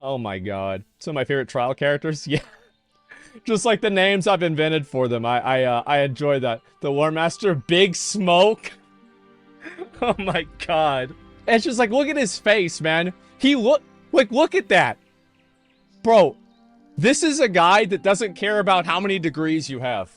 Oh my god. Some of my favorite trial characters. Yeah. Just like the names I've invented for them. I enjoy that. The War Master, Big Smoke. Oh my god. It's just like, look at his face, man. Look at that. Bro, this is a guy that doesn't care about how many degrees you have.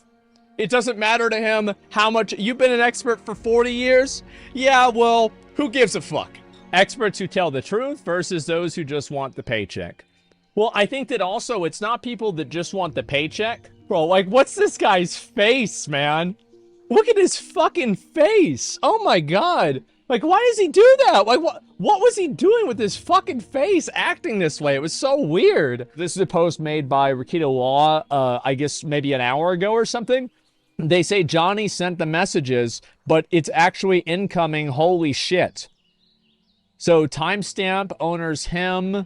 It doesn't matter to him how much. You've been an expert for 40 years? Yeah, well, who gives a fuck? Experts who tell the truth versus those who just want the paycheck. Well, I think that also it's not people that just want the paycheck. Bro, like, what's this guy's face, man? Look at his fucking face. Oh my god. Like, why does he do that? Like, what was he doing with his fucking face acting this way? It was so weird. This is a post made by Rakita Law, I guess maybe an hour ago or something. They say Johnny sent the messages, but it's actually incoming. Holy shit. So timestamp, owners him,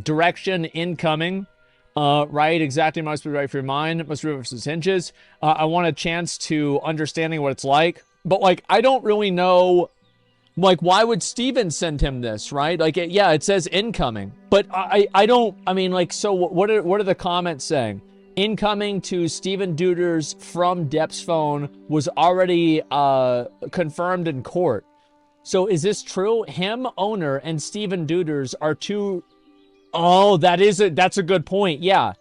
direction incoming. Right, exactly, must be right for your mind, must be versus hinges. I want a chance to understanding what it's like. But, like, I don't really know, like, why would Steven send him this, right? Like, yeah, it says incoming. But I don't, I mean, like, so what are the comments saying? Incoming to Steven Deuters from Depp's phone was already confirmed in court. So is this true? Him, owner, and Steven Deuters are two... Oh, that's a good point. Yeah.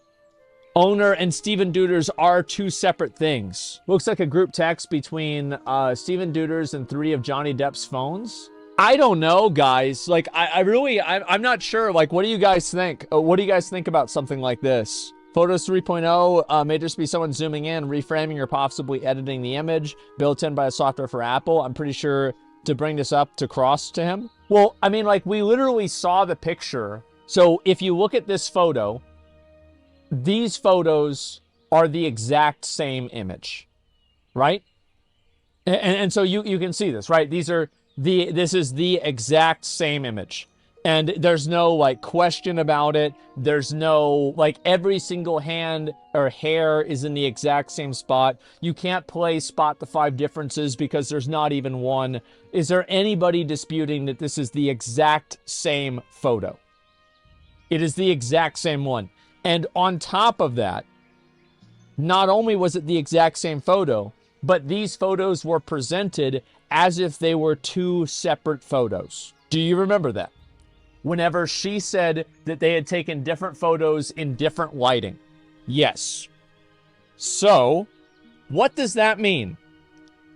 Owner and Steven Deuters are two separate things. Looks like a group text between Steven Deuters and 3 of Johnny Depp's phones. I don't know, guys. Like, I'm not sure. Like, what do you guys think? What do you guys think about something like this? Photos 3.0 may just be someone zooming in, reframing, or possibly editing the image, built in by a software for Apple. I'm pretty sure to bring this up to cross to him. Well, I mean, like, we literally saw the picture. So if you look at this photo, these photos are the exact same image, right? And so you can see this, right? This is the exact same image. And there's no, like, question about it. There's no, like, every single hand or hair is in the exact same spot. You can't play spot the 5 differences because there's not even one. Is there anybody disputing that this is the exact same photo? It is the exact same one. And on top of that, not only was it the exact same photo, but these photos were presented as if they were 2 separate photos. Do you remember that? Whenever she said that they had taken different photos in different lighting. Yes. So, what does that mean?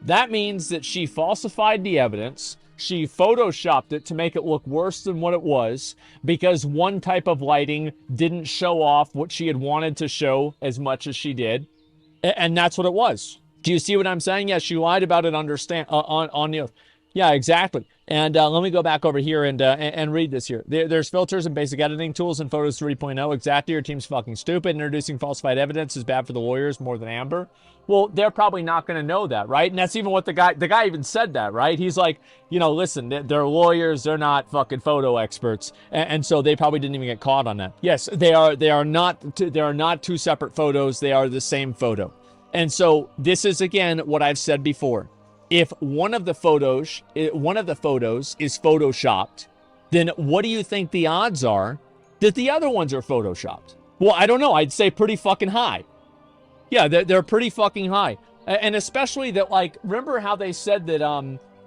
That means that she falsified the evidence. She photoshopped it to make it look worse than what it was because one type of lighting didn't show off what she had wanted to show as much as she did. And that's what it was. Do you see what I'm saying? Yeah, she lied about it on the... Yeah, exactly. And let me go back over here and read this here. There's filters and basic editing tools in Photos 3.0. Exactly, your team's fucking stupid. Introducing falsified evidence is bad for the lawyers more than Amber. Well, they're probably not going to know that, right? And that's even what the guy even said that, right? He's like, you know, listen, they're lawyers. They're not fucking photo experts. And so they probably didn't even get caught on that. Yes, they are not 2 separate photos. They are the same photo. And so this is, again, what I've said before. If one of the photos is photoshopped, then what do you think the odds are that the other ones are photoshopped? Well, I don't know. I'd say pretty fucking high. Yeah, they're pretty fucking high. And especially that, like, remember how they said that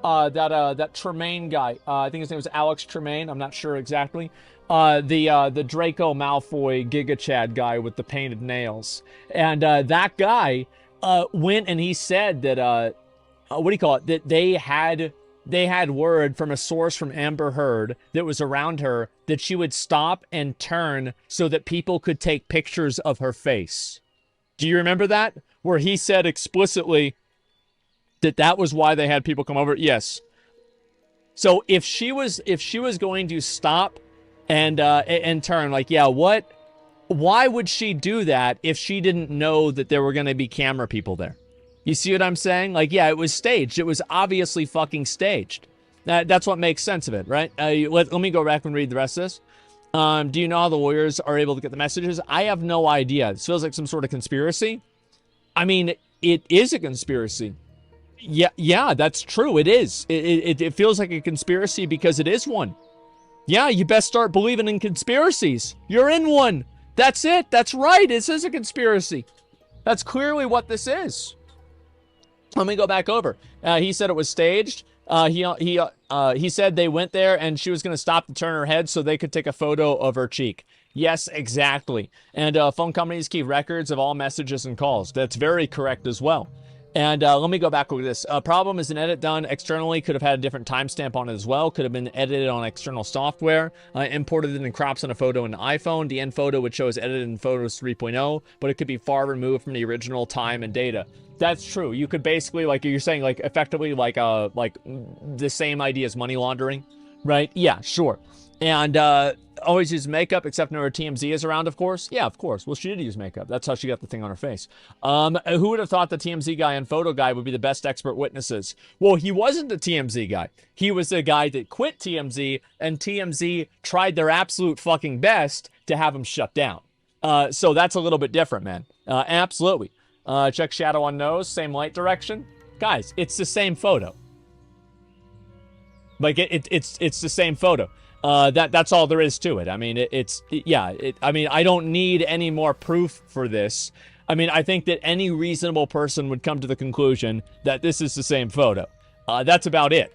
that Tremaine guy, I think his name was Alex Tremaine, I'm not sure exactly, the Draco Malfoy Giga Chad guy with the painted nails. And that guy went and he said that what do you call it? That they had word from a source from Amber Heard that was around her that she would stop and turn so that people could take pictures of her face. Do you remember that? Where he said explicitly that was why they had people come over? Yes. So if she was going to stop and turn, like, yeah, why would she do that if she didn't know that there were going to be camera people there? You see what I'm saying? Like, yeah, it was staged. It was obviously fucking staged. That's what makes sense of it, right? Let me go back and read the rest of this. Do you know how the lawyers are able to get the messages? I have no idea. This feels like some sort of conspiracy. I mean, it is a conspiracy. Yeah, that's true. It is. It feels like a conspiracy because it is one. Yeah, you best start believing in conspiracies. You're in one. That's it. That's right. This is a conspiracy. That's clearly what this is. Let me go back over. He said it was staged. He said they went there and she was going to stop to turn her head so they could take a photo of her cheek. Yes, exactly. And phone companies keep records of all messages and calls. That's very correct as well. And let me go back over this. Problem is an edit done externally could have had a different timestamp on it as well. Could have been edited on external software. Imported in crops on a photo in an iPhone. The end photo would show as edited in Photos 3.0, but it could be far removed from the original time and data. That's true. You could basically, like you're saying, like effectively like the same idea as money laundering, right? Yeah, sure. And always use makeup, except whenever TMZ is around, of course. Yeah, of course. Well, she did use makeup. That's how she got the thing on her face. Who would have thought the TMZ guy and photo guy would be the best expert witnesses? Well, he wasn't the TMZ guy. He was the guy that quit TMZ, and TMZ tried their absolute fucking best to have him shut down. So that's a little bit different, man. Absolutely. Check shadow on nose, same light direction. Guys, it's the same photo. Like, it's the same photo. That's all there is to it. I mean, I mean, I don't need any more proof for this. I mean, I think that any reasonable person would come to the conclusion that this is the same photo. That's about it.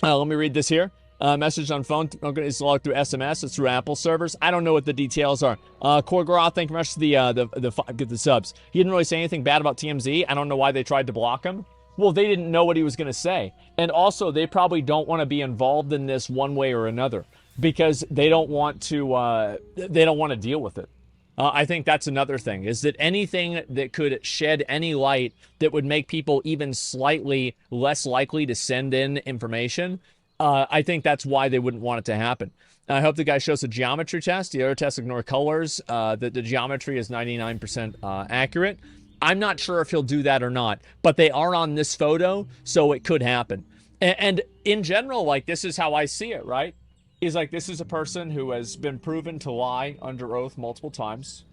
Let me read this here. Message on phone is logged through SMS. It's through Apple servers. I don't know what the details are. Korgoroth, thank you very much for the subs. He didn't really say anything bad about TMZ. I don't know why they tried to block him. Well, they didn't know what he was going to say. And also, they probably don't want to be involved in this one way or another because they don't want to deal with it. I think that's another thing, is that anything that could shed any light that would make people even slightly less likely to send in information, I think that's why they wouldn't want it to happen. I hope the guy shows a geometry test. The other tests ignore colors. The geometry is 99% accurate. I'm not sure if he'll do that or not, but they are on this photo, so it could happen. And in general, like, this is how I see it, right? Is like, this is a person who has been proven to lie under oath multiple times.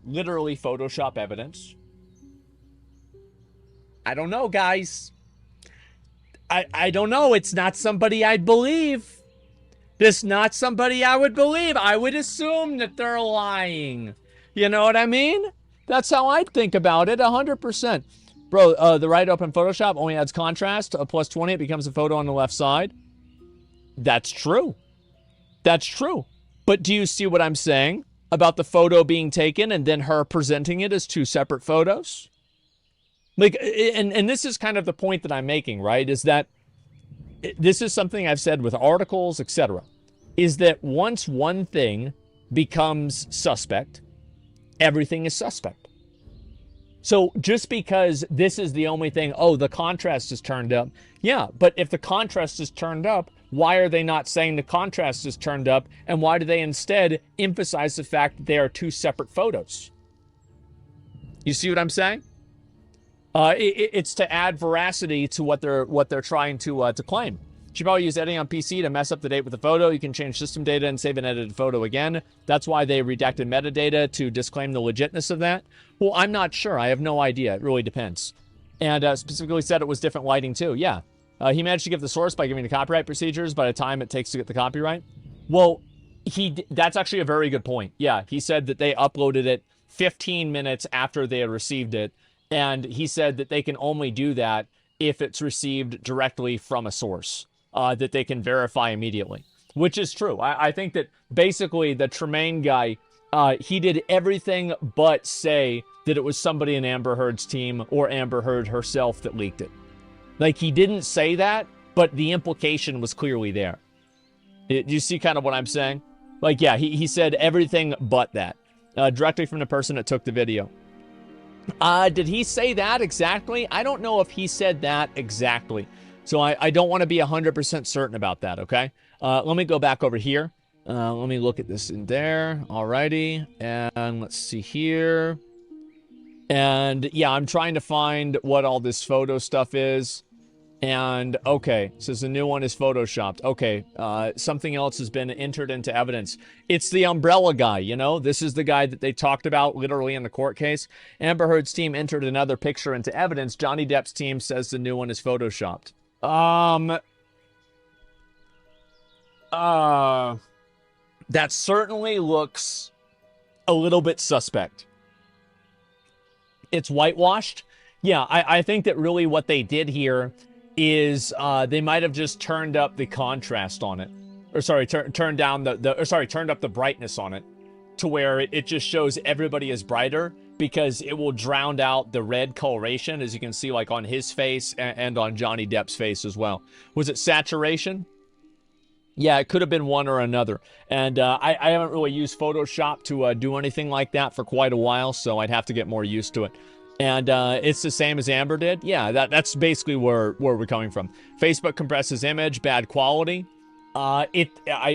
Literally Photoshop evidence. I don't know, guys. I don't know. It's not somebody I'd believe. This not somebody I would believe. I would assume that they're lying. You know what I mean? That's how I'd think about it, 100%. Bro, the right open Photoshop only adds contrast. Plus 20, it becomes a photo on the left side. That's true. That's true. But do you see what I'm saying about the photo being taken and then her presenting it as two separate photos? Like, and this is kind of the point that I'm making, right? Is that this is something I've said with articles, etc. Is that once one thing becomes suspect, everything is suspect. So just because this is the only thing, oh, the contrast is turned up. Yeah, but if the contrast is turned up, why are they not saying the contrast is turned up? And why do they instead emphasize the fact that they are two separate photos? You see what I'm saying? It's to add veracity to what they're trying to claim. You should probably use editing on PC to mess up the date with the photo. You can change system data and save an edited photo again. That's why they redacted metadata to disclaim the legitness of that. Well, I'm not sure. I have no idea. It really depends. And specifically said it was different lighting too. Yeah. He managed to give the source by giving the copyright procedures by the time it takes to get the copyright. Well, that's actually a very good point. Yeah, he said that they uploaded it 15 minutes after they had received it. And he said that they can only do that if it's received directly from a source that they can verify immediately, which is true. I think that basically the Tremaine guy, he did everything but say that it was somebody in Amber Heard's team or Amber Heard herself that leaked it. Like, he didn't say that, but the implication was clearly there. Do you see kind of what I'm saying? Like, yeah, he said everything but that, directly from the person that took the video. Did he say that exactly? I don't know if he said that exactly. So I don't want to be 100% certain about that, okay? Let me go back over here. Let me look at this in there. Alrighty. And let's see here. And yeah, I'm trying to find what all this photo stuff is. And okay, says the new one is photoshopped. Okay, something else has been entered into evidence. It's the umbrella guy, you know? This is the guy that they talked about literally in the court case. Amber Heard's team entered another picture into evidence. Johnny Depp's team says the new one is photoshopped. That certainly looks a little bit suspect. It's whitewashed. Yeah, I think that really what they did here is they might have just turned up the contrast on it. Or sorry, turned down turned up the brightness on it to where it just shows everybody as brighter, because it will drown out the red coloration, as you can see, like on his face and on Johnny Depp's face as well. Was it saturation? Yeah, it could have been one or another. And I haven't really used Photoshop to do anything like that for quite a while, so I'd have to get more used to it. And it's the same as Amber did. Yeah, that's basically where we're coming from. Facebook compresses image, bad quality. I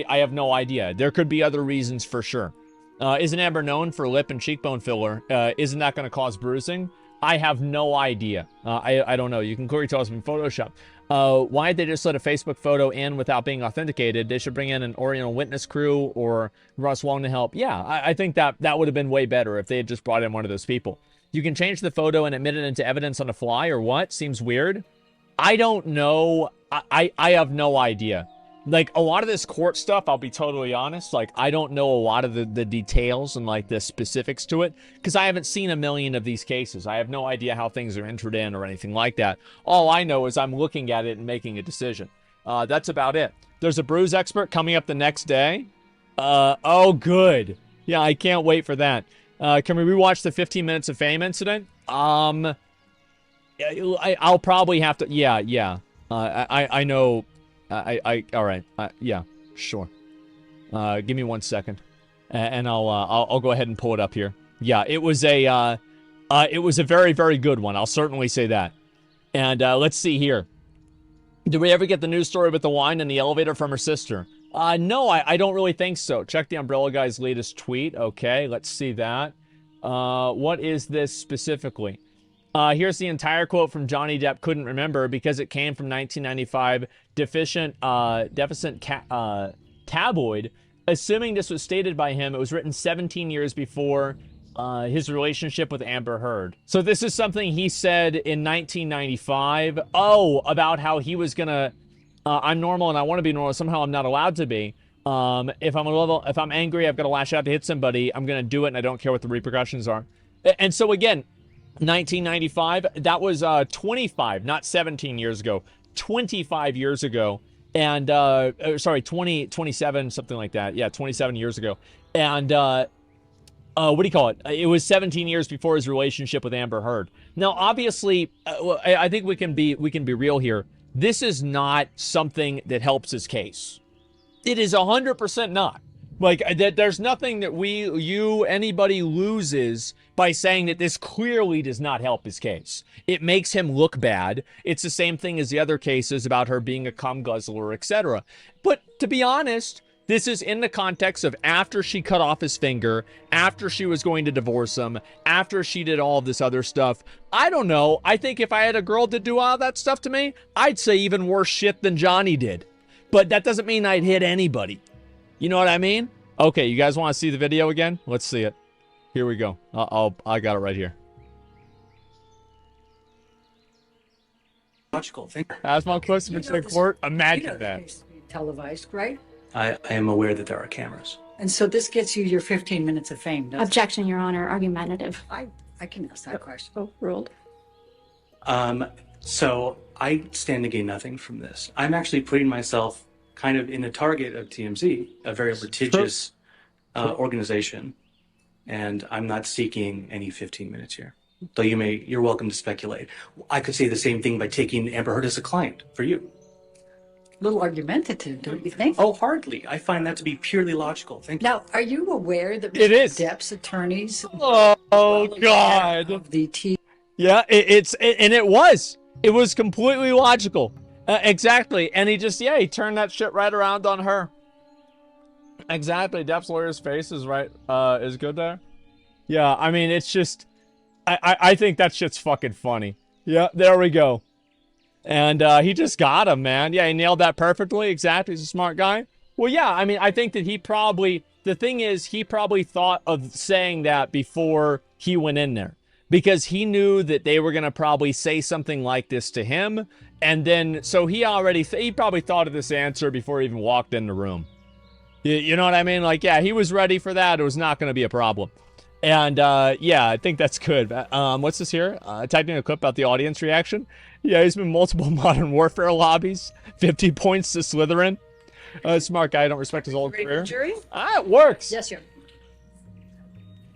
have no idea. There could be other reasons for sure. Isn't Amber known for lip and cheekbone filler? Isn't that going to cause bruising? I have no idea. I don't know. You can clearly tell us from Photoshop. Why did they just let a Facebook photo in without being authenticated? They should bring in an Oriental witness crew or Russ Wong to help. Yeah, I think that would have been way better if they had just brought in one of those people. You can change the photo and admit it into evidence on the fly, or what? Seems weird. I don't know. I have no idea. Like, a lot of this court stuff, I'll be totally honest, like, I don't know a lot of the details and, like, the specifics to it, because I haven't seen a million of these cases. I have no idea how things are entered in or anything like that. All I know is I'm looking at it and making a decision. That's about it. There's a bruise expert coming up the next day. Oh, good. Yeah, I can't wait for that. Can we rewatch the 15 Minutes of Fame incident? I'll probably have to, yeah. I know... all right. Yeah, sure. Give me 1 second, and I'll go ahead and pull it up here. Yeah, it was a very, very good one. I'll certainly say that. And let's see here. Did we ever get the news story with the wine in the elevator from her sister? No, I don't really think so. Check the Umbrella Guy's latest tweet. Okay, let's see that. What is this specifically? Here's the entire quote from Johnny Depp. Couldn't remember because it came from 1995 deficient tabloid. Assuming this was stated by him, it was written 17 years before his relationship with Amber Heard. So this is something he said in 1995. Oh, about how he was gonna, I'm normal and I want to be normal. Somehow I'm not allowed to be. If I'm angry, I've got to lash out to hit somebody. I'm gonna do it, and I don't care what the repercussions are. And so again, 1995, that was 25, not 17 years ago, 25 years ago. And sorry, 27, something like that. Yeah, 27 years ago. And what do you call it? It was 17 years before his relationship with Amber Heard. Now, obviously, I think we can be real here. This is not something that helps his case. It is 100% not. Like, there's nothing that anybody loses by saying that this clearly does not help his case. It makes him look bad. It's the same thing as the other cases about her being a cum guzzler, etc. But to be honest, this is in the context of after she cut off his finger, after she was going to divorce him, after she did all of this other stuff. I don't know. I think if I had a girl to do all that stuff to me, I'd say even worse shit than Johnny did. But that doesn't mean I'd hit anybody. You know what I mean? Okay, you guys want to see the video again? Let's see it. Here we go. I got it right here. Logical thing. Asmongold Reacts in court. Imagine that. Televised, right? I am aware that there are cameras. And so this gets you your 15 minutes of fame, doesn't Objection, Your Honor. Argumentative. it? I can ask that question. Oh, ruled. So I stand to gain nothing from this. I'm actually putting myself kind of in the target of TMZ, a very litigious organization, and I'm not seeking any 15 minutes here. Though you're welcome to speculate. I could say the same thing by taking Amber Heard as a client for you. A little argumentative, don't you think? Oh, hardly. I find that to be purely logical. Thank you. Now, are you aware that It Mr. is. Depp's attorneys... Oh, God. Of the Yeah, it was completely logical. Exactly. And he turned that shit right around on her. Exactly. Depp's lawyer's face is right, is good there. Yeah, I mean, it's just, I think that shit's fucking funny. Yeah, there we go. And he just got him, man. Yeah, he nailed that perfectly. Exactly. He's a smart guy. Well, yeah, I mean, I think that the thing is, he probably thought of saying that before he went in there. because he knew that they were going to probably say something like this to him. And then, so he probably thought of this answer before he even walked in the room. You know what I mean? Like, yeah, he was ready for that. It was not going to be a problem. And, yeah, I think that's good. What's this here? Typing a clip about the audience reaction. Yeah, he's been multiple Modern Warfare lobbies. 50 points to Slytherin. Smart guy. I don't respect his old career. Jury? It works. Yes, sir.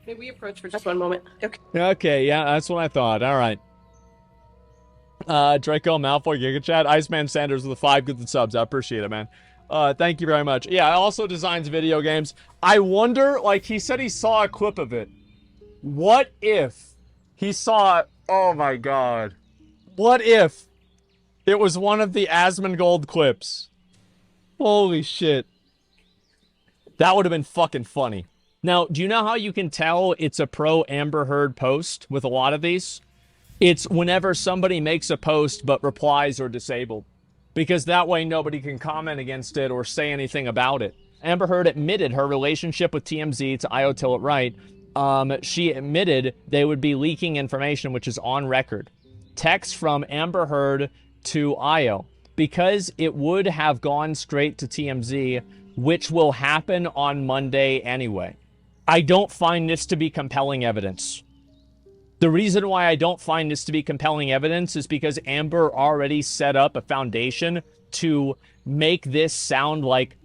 May we approach for just one moment? Okay. Okay, yeah, that's what I thought. All right. Draco, Malfoy, Giga Chat, Iceman Sanders with the 5 good subs. I appreciate it, man. Thank you very much. Yeah, also designs video games. I wonder, like, he said he saw a clip of it. What if he saw, oh my god. What if it was one of the Asmongold clips? Holy shit. That would have been fucking funny. Now, do you know how you can tell it's a pro Amber Heard post with a lot of these? It's whenever somebody makes a post but replies are disabled. Because that way nobody can comment against it or say anything about it. Amber Heard admitted her relationship with TMZ to IO Till It Right. She admitted they would be leaking information, which is on record. Text from Amber Heard to IO. Because it would have gone straight to TMZ, which will happen on Monday anyway. I don't find this to be compelling evidence. The reason why I don't find this to be compelling evidence is because Amber already set up a foundation to make this sound like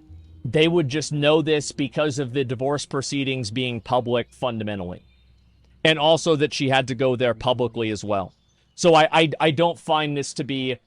they would just know this because of the divorce proceedings being public fundamentally. And also that she had to go there publicly as well. So I don't find this to be...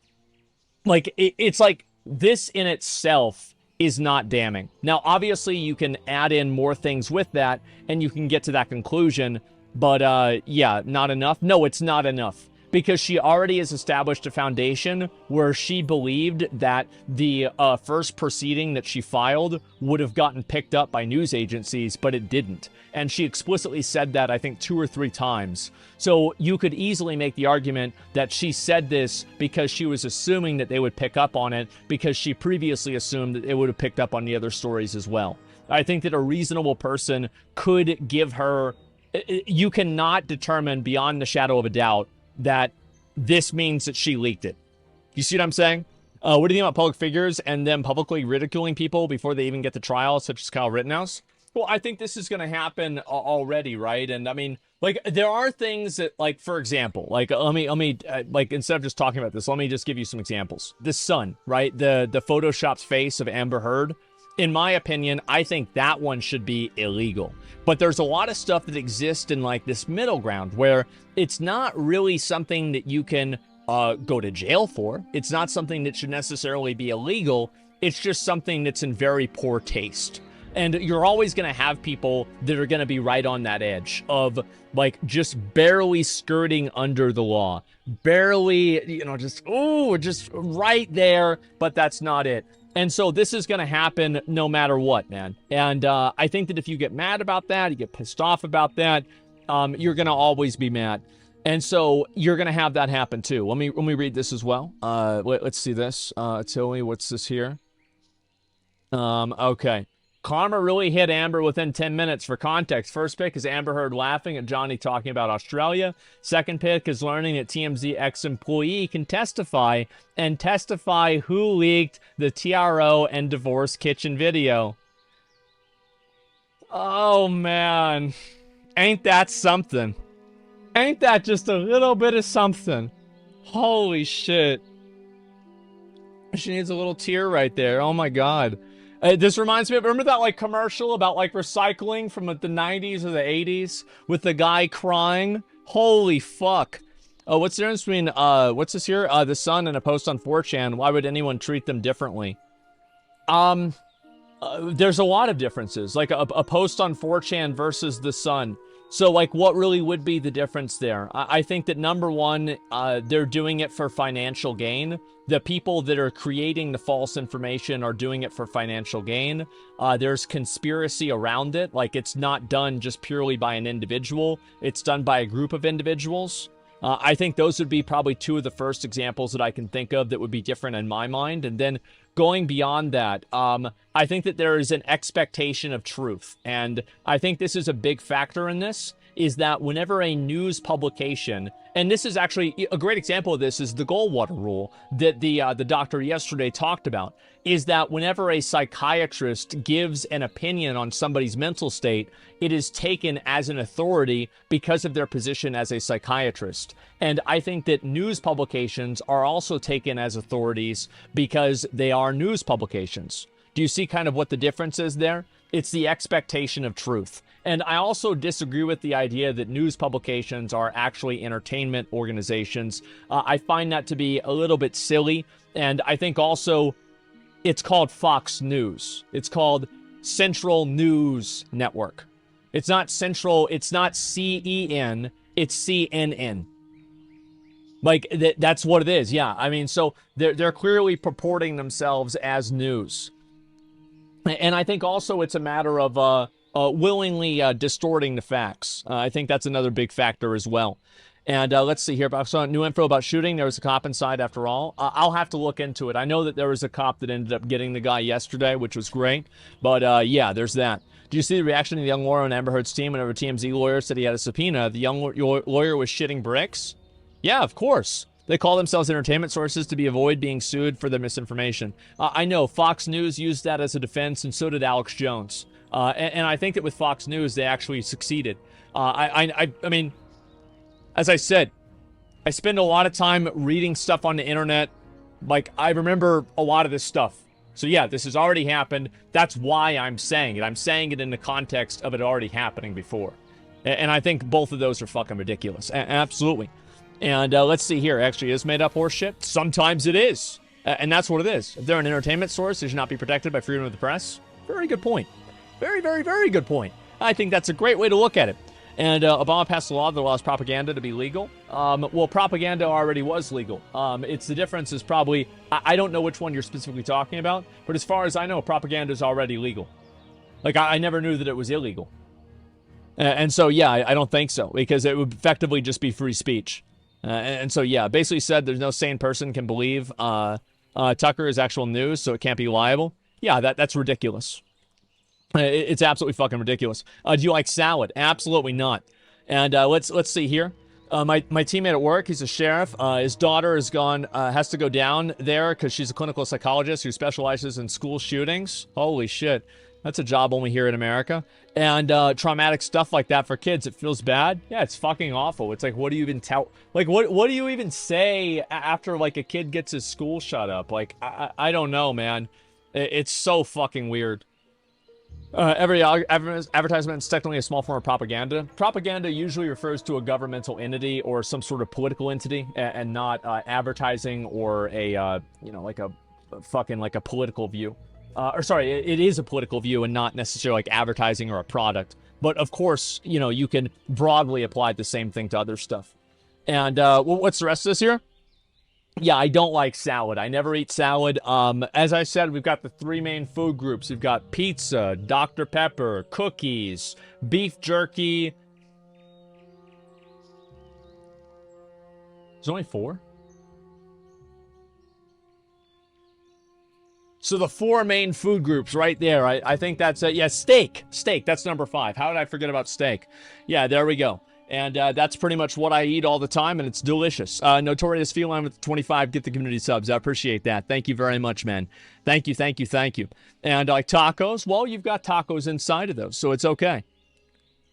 Like, it's like this in itself is not damning. Now, obviously, you can add in more things with that, and you can get to that conclusion. But, yeah, not enough? No, it's not enough. Because she already has established a foundation where she believed that the first proceeding that she filed would have gotten picked up by news agencies, but it didn't. And she explicitly said that, I think, 2 or 3 times. So you could easily make the argument that she said this because she was assuming that they would pick up on it, because she previously assumed that they would have picked up on the other stories as well. I think that a reasonable person could give her... You cannot determine beyond the shadow of a doubt that this means that she leaked it. You see what I'm saying? What do you think about public figures and them publicly ridiculing people before they even get to trial, such as Kyle Rittenhouse? Well, I think this is going to happen already, right? And I mean, like, there are things that, like, for example, like, let me, like, instead of just talking about this, let me just give you some examples. The Sun, right? The Photoshopped face of Amber Heard. In my opinion, I think that one should be illegal. But there's a lot of stuff that exists in, like, this middle ground where it's not really something that you can go to jail for. It's not something that should necessarily be illegal. It's just something that's in very poor taste. And you're always going to have people that are going to be right on that edge of, like, just barely skirting under the law. Barely, you know, just right there, but that's not it. And so this is going to happen no matter what, man. And I think that if you get mad about that, you get pissed off about that, you're going to always be mad. And so you're going to have that happen too. Let me read this as well. Let's see this. Tilly, what's this here? Okay. Karma really hit Amber within 10 minutes. For context, first pick is Amber Heard laughing at Johnny talking about Australia. Second pick is learning that TMZ ex-employee can testify and testify who leaked the TRO and divorce kitchen video. Oh, man. Ain't that something? Ain't that just a little bit of something? Holy shit. She needs a little tear right there. Oh, my God. This reminds me of, remember that, like, commercial about, like, recycling from the 90s or the 80s with the guy crying? Holy fuck. What's the difference between, what's this here? The Sun and a post on 4chan. Why would anyone treat them differently? There's a lot of differences. Like, a post on 4chan versus the Sun. So, like, what really would be the difference there? I think that, number one, they're doing it for financial gain. The people that are creating the false information are doing it for financial gain. There's conspiracy around it. Like, it's not done just purely by an individual. It's done by a group of individuals. I think those would be probably 2 of the first examples that I can think of that would be different in my mind. And then going beyond that, I think that there is an expectation of truth. And I think this is a big factor in this. is that whenever a news publication, and this is actually a great example of this is the Goldwater rule that the doctor yesterday talked about, is that whenever a psychiatrist gives an opinion on somebody's mental state, it is taken as an authority because of their position as a psychiatrist. And I think that news publications are also taken as authorities because they are news publications. Do you see kind of what the difference is there? It's the expectation of truth. And I also disagree with the idea that news publications are actually entertainment organizations. I find that to be a little bit silly. And I think also it's called Fox News. It's called Central News Network. It's not Central, it's not CEN, it's CNN. Like, that's what it is, yeah. I mean, so they're clearly purporting themselves as news. And I think also it's a matter of willingly distorting the facts. I think that's another big factor as well. And let's see here. I saw new info about shooting. There was a cop inside after all. I'll have to look into it. I know that there was a cop that ended up getting the guy yesterday, which was great. But yeah, there's that. Do you see the reaction of the young lawyer on Amber Heard's team whenever TMZ lawyer said he had a subpoena? The young lawyer was shitting bricks? Yeah, of course. They call themselves entertainment sources to avoid being sued for their misinformation. I know Fox News used that as a defense, and so did Alex Jones. And I think that with Fox News, they actually succeeded. I mean, as I said, I spend a lot of time reading stuff on the internet. Like, I remember a lot of this stuff. So yeah, this has already happened. That's why I'm saying it. I'm saying it in the context of it already happening before. And I think both of those are fucking ridiculous. Absolutely. And let's see here. Actually, is made up horse shit? Sometimes it is. And that's what it is. If they're an entertainment source, they should not be protected by freedom of the press. Very good point. Very, very, very good point. I think that's a great way to look at it. And Obama passed a law that allows propaganda to be legal. Well, propaganda already was legal. It's the difference is probably, I don't know which one you're specifically talking about, but as far as I know, propaganda is already legal. Like, I never knew that it was illegal. And so, yeah, I don't think so, because it would effectively just be free speech. And so, yeah, basically said there's no sane person can believe Tucker is actual news, so it can't be liable. Yeah, that's ridiculous. It's absolutely fucking ridiculous. Do you like salad? Absolutely not. And let's see here. My teammate at work, he's a sheriff. His daughter has to go down there because she's a clinical psychologist who specializes in school shootings. Holy shit. That's a job only here in America. And traumatic stuff like that for kids, it feels bad. Yeah, it's fucking awful. It's like, what do you even tell? Like, what do you even say after, like, a kid gets his school shut up? Like, I don't know, man. It's so fucking weird. Every advertisement is technically a small form of propaganda. Propaganda usually refers to a governmental entity or some sort of political entity, and not advertising or a, like a fucking, like a political view. Or sorry, it is a political view and not necessarily like advertising or a product. But of course, you can broadly apply the same thing to other stuff. And what's the rest of this here? Yeah, I don't like salad. I never eat salad. As I said, we've got the three main food groups. We've got pizza, Dr. Pepper, cookies, beef jerky. There's only 4? So the 4 main food groups right there. I think that's it. Yeah, steak. Steak, that's number 5. How did I forget about steak? Yeah, there we go. And that's pretty much what I eat all the time, and it's delicious. Notorious Feline with 25, get the community subs. I appreciate that. Thank you very much, man. Thank you, thank you, thank you. And like tacos, well, you've got tacos inside of those, so it's okay.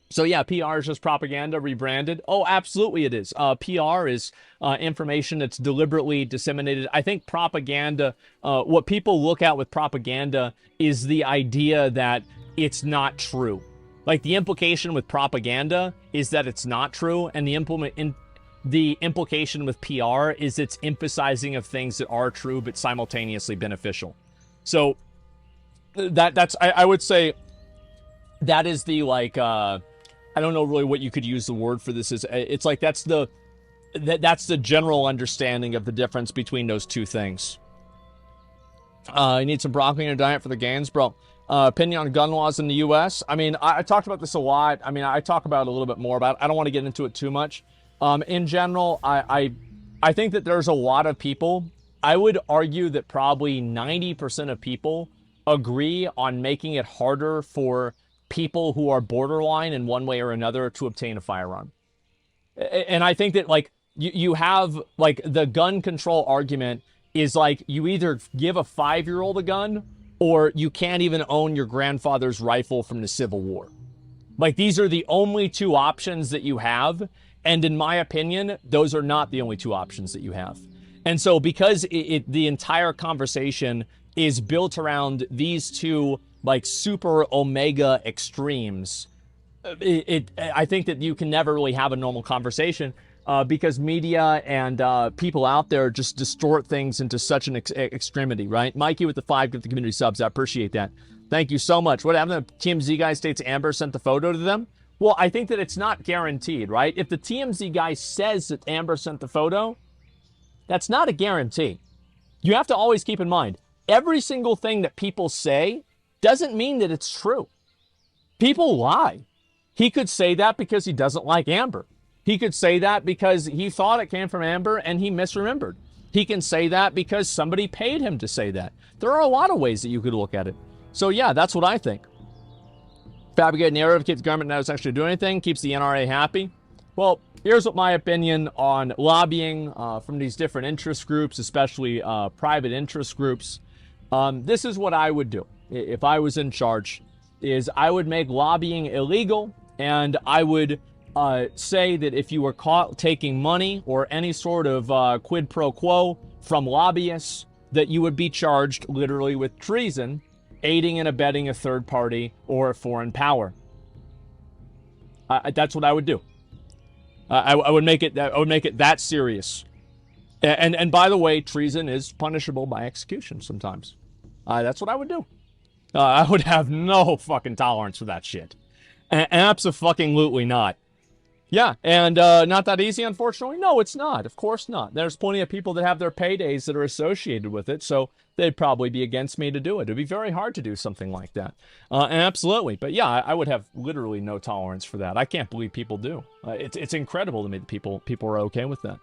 So yeah, PR is just propaganda rebranded. Oh, absolutely it is. PR is information that's deliberately disseminated. I think propaganda, what people look at with propaganda is the idea that it's not true. Like, the implication with propaganda is that it's not true, and the implication with PR is it's emphasizing of things that are true but simultaneously beneficial. So that's I would say that is the, like, I don't know really what you could use the word for this is. It's like that's the general understanding of the difference between those two things. You need some broccoli in your diet for the gains, bro. Opinion on gun laws in the U.S. I mean, I talked about this a lot. I mean, I talk about it a little bit more about it. I don't want to get into it too much. In general, I think that there's a lot of people. I would argue that probably 90% of people agree on making it harder for people who are borderline in one way or another to obtain a firearm. And I think that, like, you have, like, the gun control argument is, like, you either give a 5-year-old a gun or you can't even own your grandfather's rifle from the Civil War. Like, these are the only two options that you have. And in my opinion, those are not the only two options that you have. And so because the entire conversation is built around these two, like, super omega extremes, I think that you can never really have a normal conversation because media and people out there just distort things into such an extremity, right? Mikey with the 5 give the community subs. I appreciate that. Thank you so much. What happened to TMZ guy states Amber sent the photo to them? Well, I think that it's not guaranteed, right? If the TMZ guy says that Amber sent the photo, that's not a guarantee. You have to always keep in mind, every single thing that people say doesn't mean that it's true. People lie. He could say that because he doesn't like Amber. He could say that because he thought it came from Amber and he misremembered. He can say that because somebody paid him to say that. There are a lot of ways that you could look at it. So yeah, that's what I think. Fabricate narrative keeps the government not actually doing anything, keeps the NRA happy. Well, here's what my opinion on lobbying from these different interest groups, especially private interest groups. This is what I would do if I was in charge, is I would make lobbying illegal, and I would say that if you were caught taking money or any sort of quid pro quo from lobbyists, that you would be charged literally with treason, aiding and abetting a third party or a foreign power. That's what I would do. I would make it. I would make it that serious. And by the way, treason is punishable by execution sometimes. That's what I would do. I would have no fucking tolerance for that shit. Abso-fucking-lutely not. Yeah, and not that easy, unfortunately? No, it's not. Of course not. There's plenty of people that have their paydays that are associated with it, so they'd probably be against me to do it. It'd be very hard to do something like that. Absolutely. But yeah, I would have literally no tolerance for that. I can't believe people do. It's incredible to me that people are okay with that.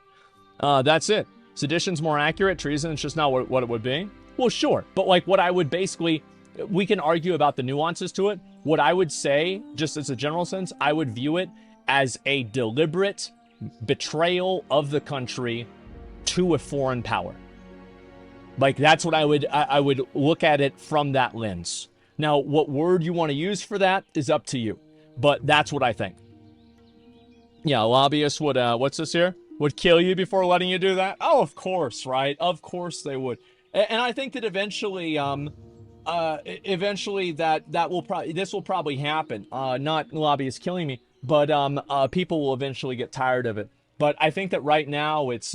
That's it. Sedition's more accurate. Treason is just not what it would be. Well, sure. But like what I would basically... We can argue about the nuances to it. What I would say, just as a general sense, I would view it as a deliberate betrayal of the country to a foreign power. Like, that's what I would look at it from that lens. Now, what word you want to use for that is up to you. But that's what I think. Yeah, lobbyists would, what's this here? Would kill you before letting you do that? Oh, of course, right? Of course they would. And I think that eventually, this will probably happen. Not lobbyists killing me, but people will eventually get tired of it. But I think that right now it's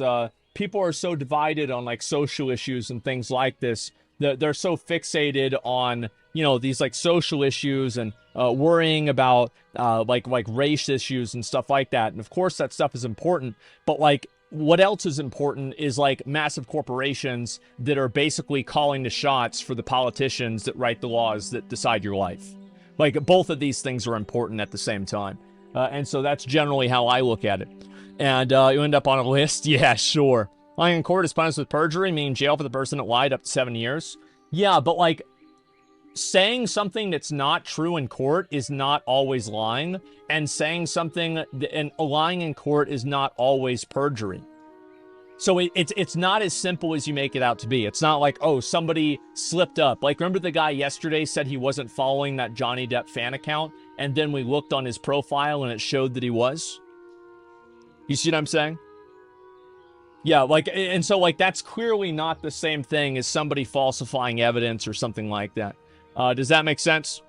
people are so divided on like social issues and things like this that they're so fixated on, you know, these like social issues and worrying about like race issues and stuff like that. And of course that stuff is important, but like what else is important is like massive corporations that are basically calling the shots for the politicians that write the laws that decide your life. Like both of these things are important at the same time. And so that's generally how I look at it. And you end up on a list? Yeah, sure. Lying in court is punished with perjury, meaning jail for the person that lied up to 7 years. Yeah, but like saying something that's not true in court is not always lying, and saying something and lying in court is not always perjury. So it's not as simple as you make it out to be. It's not like, oh, somebody slipped up. Like, remember the guy yesterday said he wasn't following that Johnny Depp fan account, and then we looked on his profile and it showed that he was? You see what I'm saying? Yeah, like, and so like that's clearly not the same thing as somebody falsifying evidence or something like that. Does that make sense?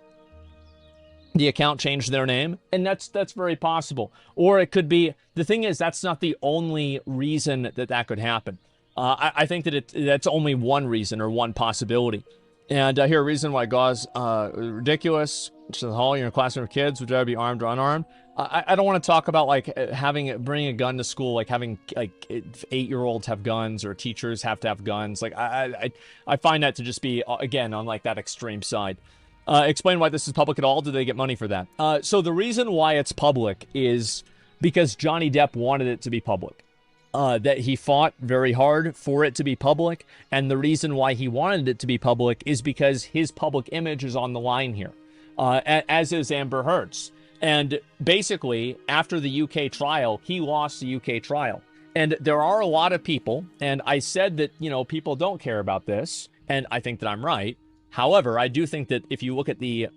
The account changed their name, and that's very possible. Or it could be, the thing is, that's not the only reason that could happen. I think that that's only one reason or one possibility. And here, a reason why Gauze ridiculous. Just the hall, you're in a classroom of kids, would you rather be armed or unarmed? I don't want to talk about like bringing a gun to school, like having like 8-year-olds have guns or teachers have to have guns. Like I find that to just be, again, on like that extreme side. Explain why this is public at all. Do they get money for that? So the reason why it's public is because Johnny Depp wanted it to be public. That he fought very hard for it to be public. And the reason why he wanted it to be public is because his public image is on the line here. as is Amber Heard's. And basically, after the UK trial, he lost the UK trial. And there are a lot of people, and I said that, you know, people don't care about this, and I think that I'm right. However, I do think that if you look at the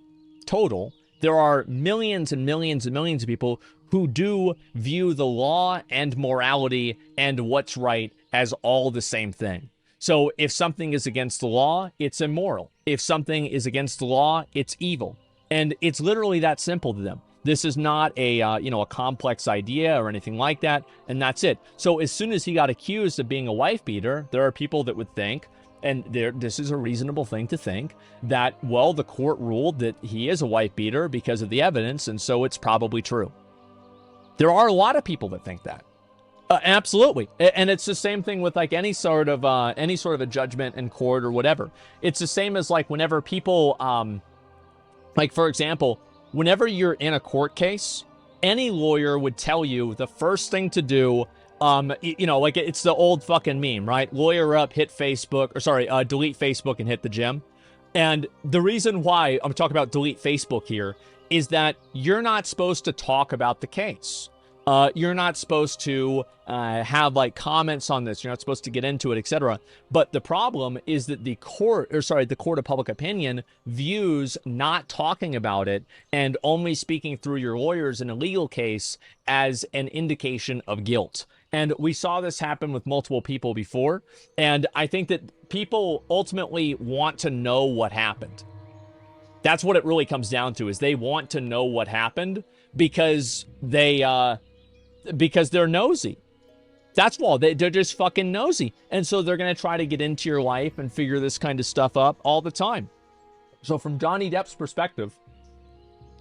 total, there are millions and millions and millions of people who do view the law and morality and what's right as all the same thing. So if something is against the law, it's immoral. If something is against the law, it's evil. And it's literally that simple to them. This is not a a complex idea or anything like that, and that's it. So as soon as he got accused of being a wife beater, there are people that would think, and this is a reasonable thing to think, that, well, the court ruled that he is a wife beater because of the evidence, and so it's probably true. There are a lot of people that think that. Absolutely. And it's the same thing with like any sort of a judgment in court or whatever. It's the same as like whenever people, like for example, whenever you're in a court case, any lawyer would tell you the first thing to do, like it's the old fucking meme, right? Lawyer up, hit Facebook, delete Facebook and hit the gym. And the reason why I'm talking about delete Facebook here is that you're not supposed to talk about the case. You're not supposed to have like comments on this. You're not supposed to get into it, etc. But the problem is that the court of public opinion views not talking about it and only speaking through your lawyers in a legal case as an indication of guilt. And we saw this happen with multiple people before. And I think that people ultimately want to know what happened. That's what it really comes down to, is they want to know what happened because they're nosy. That's all. They're just fucking nosy. And so they're going to try to get into your life and figure this kind of stuff up all the time. So from Johnny Depp's perspective,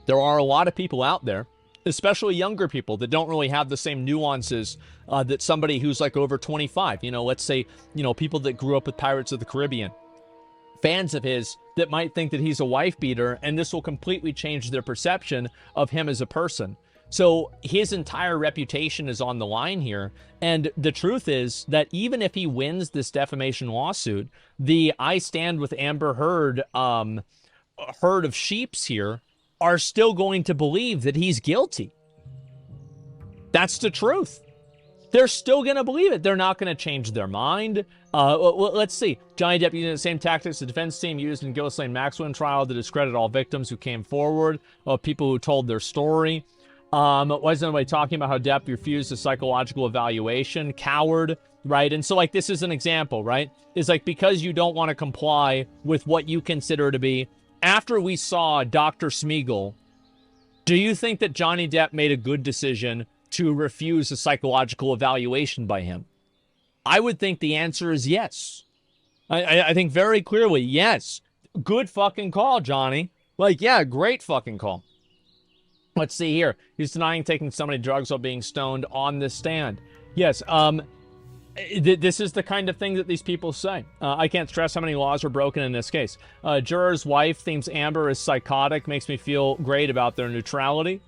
there are a lot of people out there, especially younger people, that don't really have the same nuances that somebody who's like over 25, let's say, people that grew up with Pirates of the Caribbean, fans of his that might think that he's a wife beater, and this will completely change their perception of him as a person. So his entire reputation is on the line here. And the truth is that even if he wins this defamation lawsuit, the I stand with Amber Heard herd of sheeps here are still going to believe that he's guilty. That's the truth. They're still going to believe it. They're not going to change their mind. Let's see. Johnny Depp using the same tactics the defense team used in Ghislaine Maxwell trial to discredit all victims who came forward, people who told their story. Why is nobody talking about how Depp refused a psychological evaluation? Coward, right? And so, like, this is an example, right? It's like, because you don't want to comply with what you consider to be, after we saw Dr. Smeagol, do you think that Johnny Depp made a good decision to refuse a psychological evaluation by him? I would think the answer is yes. I think very clearly, yes. Good fucking call, Johnny. Like, yeah, great fucking call. Let's see here. He's denying taking so many drugs while being stoned on the stand. Yes, this is the kind of thing that these people say. I can't stress how many laws were broken in this case. Juror's wife thinks Amber is psychotic, makes me feel great about their neutrality.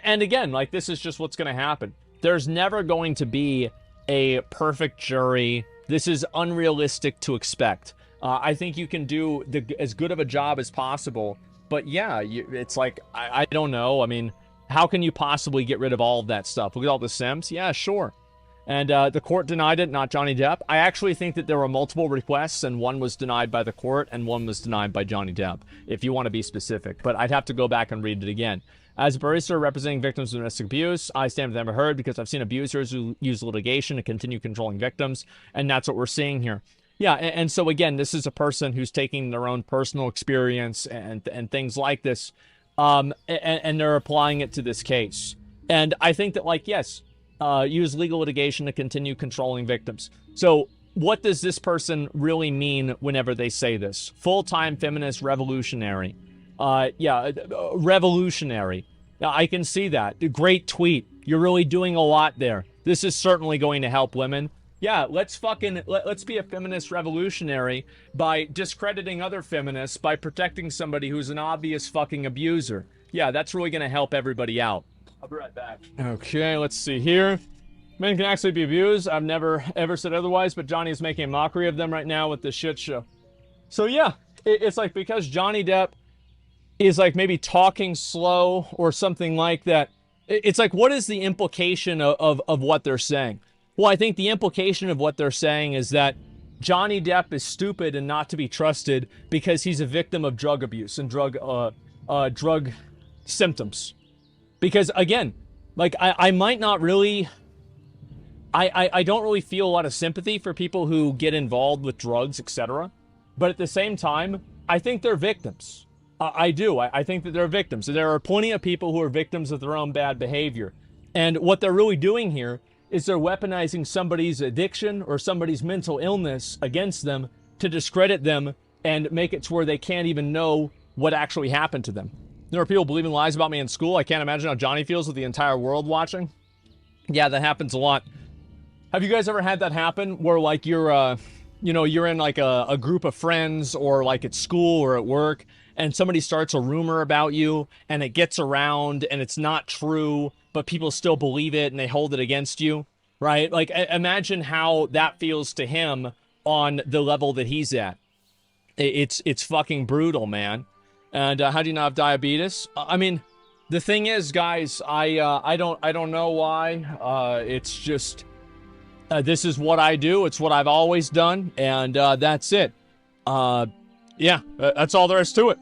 And again, like, this is just what's going to happen. There's never going to be a perfect jury. This is unrealistic to expect. I think you can do as good of a job as possible. But yeah, it's like, I don't know. I mean, how can you possibly get rid of all of that stuff? Look at all the Sims. Yeah, sure. And the court denied it, not Johnny Depp. I actually think that there were multiple requests, and one was denied by the court, and one was denied by Johnny Depp, if you want to be specific. But I'd have to go back and read it again. As a barrister representing victims of domestic abuse, I stand with Amber Heard because I've seen abusers who use litigation to continue controlling victims, and that's what we're seeing here. Yeah, and so again, this is a person who's taking their own personal experience and things like this, and they're applying it to this case. And I think that, like, yes, use legal litigation to continue controlling victims. So what does this person really mean whenever they say this? Full-time feminist revolutionary. Revolutionary. I can see that. Great tweet. You're really doing a lot there. This is certainly going to help women. Yeah, let's be a feminist revolutionary by discrediting other feminists, by protecting somebody who's an obvious fucking abuser. Yeah, that's really going to help everybody out. I'll be right back. Okay, let's see here. Men can actually be abused. I've never ever said otherwise, but Johnny is making a mockery of them right now with this shit show. So yeah, it's like, because Johnny Depp is like maybe talking slow or something like that. It's like, what is the implication of what they're saying? Well, I think the implication of what they're saying is that Johnny Depp is stupid and not to be trusted because he's a victim of drug abuse and drug symptoms. Because again, like I might not really, I don't really feel a lot of sympathy for people who get involved with drugs, etc. But at the same time, I think they're victims. I do. I think that they're victims. There are plenty of people who are victims of their own bad behavior. And what they're really doing here is they're weaponizing somebody's addiction or somebody's mental illness against them to discredit them and make it to where they can't even know what actually happened to them. There are people believing lies about me in school. I can't imagine how Johnny feels with the entire world watching. Yeah, that happens a lot. Have you guys ever had that happen where like you're you're in like a group of friends or like at school or at work and somebody starts a rumor about you and it gets around and it's not true, but people still believe it and they hold it against you, right? Like imagine how that feels to him on the level that he's at. It's fucking brutal, man. And how do you not have diabetes? I mean, the thing is, guys, I don't know why. It's just this is what I do. It's what I've always done, and that's it. Yeah, that's all there is to it.